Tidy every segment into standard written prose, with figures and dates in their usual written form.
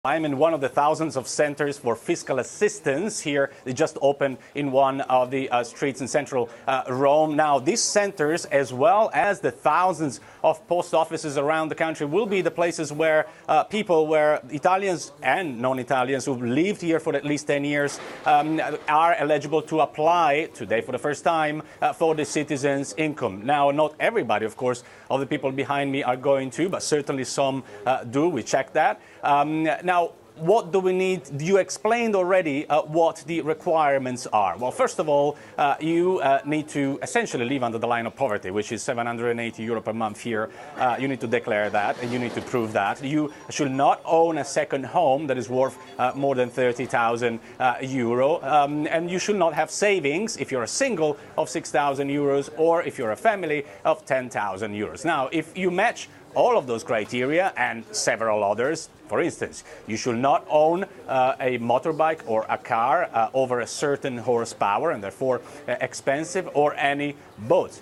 I'm in one of the thousands of centers for fiscal assistance here. They just opened in one of the streets in central Rome. Now, these centers, as well as the thousands of post offices around the country, will be the places where where Italians and non-Italians who've lived here for at least 10 years are eligible to apply today for the first time for the citizens' income. Now, not everybody, of course, of the people behind me are going to, but certainly some do. We checked that. Now, what do we need? You explained already what the requirements are. Well, first of all, you need to essentially live under the line of poverty, which is 780 euro per month here. You need to declare that, and you need to prove that. You should not own a second home that is worth more than 30,000 euro, and you should not have savings if you're a single of 6,000 euros, or if you're a family of 10,000 euros. Now, if you match all of those criteria and several others, for instance, you should not own a motorbike or a car over a certain horsepower and therefore expensive, or any boat.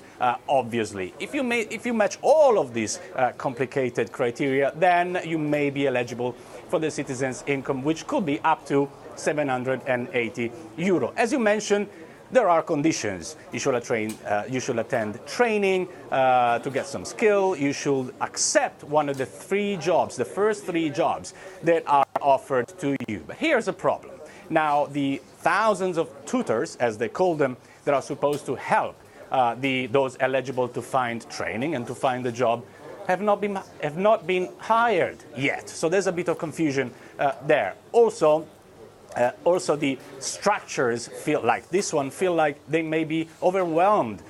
Obviously, if you match all of these complicated criteria, then you may be eligible for the citizens' income, which could be up to 780 euro. As you mentioned, there are conditions. You should attend training to get some skill. You should accept one of the the first three jobs that are offered to you. But here's a problem. Now, the thousands of tutors, as they call them, that are supposed to help those eligible to find training and to find a job have not been hired yet. So there's a bit of confusion there. Also, the structures feel like they may be overwhelmed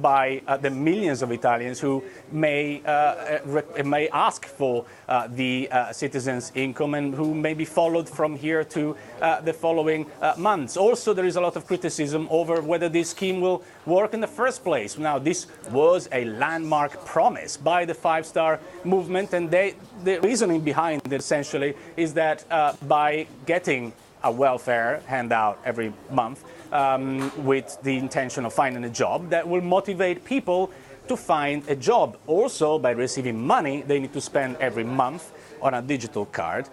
by the millions of Italians who may ask for the citizens' income, and who may be followed from here to the following months. Also, there is a lot of criticism over whether this scheme will work in the first place. Now, this was a landmark promise by the five-star movement, and the reasoning behind it essentially is that by getting a welfare handout every month with the intention of finding a job, that will motivate people to find a job. Also, by receiving money they need to spend every month on a digital card,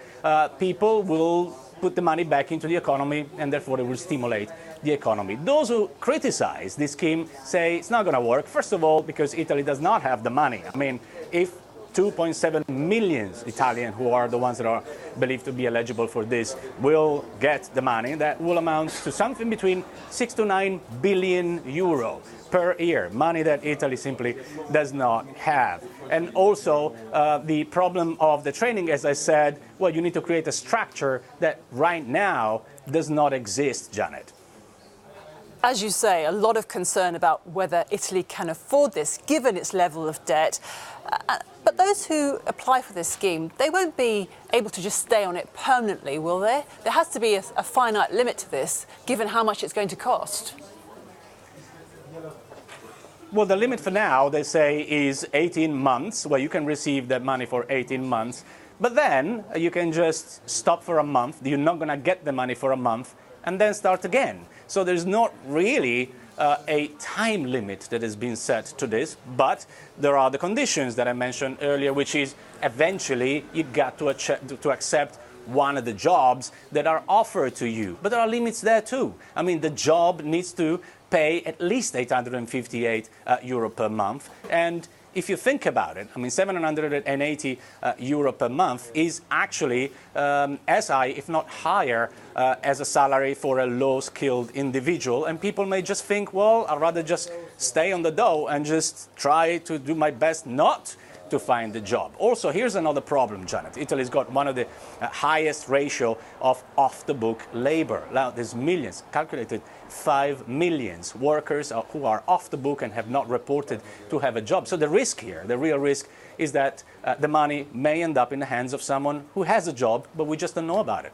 people will put the money back into the economy, and therefore it will stimulate the economy. Those who criticize this scheme say it's not going to work, first of all, because Italy does not have the money. I mean, if 2.7 million Italians, who are the ones that are believed to be eligible for this, will get the money, that will amount to something between 6 to 9 billion euro per year, money that Italy simply does not have. And also, the problem of the training, as I said, well, you need to create a structure that right now does not exist, Janet. As you say, a lot of concern about whether Italy can afford this, given its level of debt. But those who apply for this scheme, they won't be able to just stay on it permanently, will they? There has to be a finite limit to this, given how much it's going to cost. Well, the limit for now, they say, is 18 months, where you can receive that money for 18 months. But then you can just stop for a month. You're not going to get the money for a month, and then start again. So there's not really a time limit that has been set to this, but there are the conditions that I mentioned earlier, which is eventually you've got to accept one of the jobs that are offered to you. But there are limits there too. I mean, the job needs to pay at least 858 euro per month, and if you think about it, I mean, 780 euro per month is actually as high, if not higher, as a salary for a low-skilled individual. And people may just think, well, I'd rather just stay on the dough and just try to do my best not to find a job. Also, here's another problem, Janet. Italy's got one of the highest ratio of off-the-book labor. Now, there's millions, calculated 5 million workers who are off the book and have not reported to have a job. So the risk here, the real risk, is that the money may end up in the hands of someone who has a job, but we just don't know about it.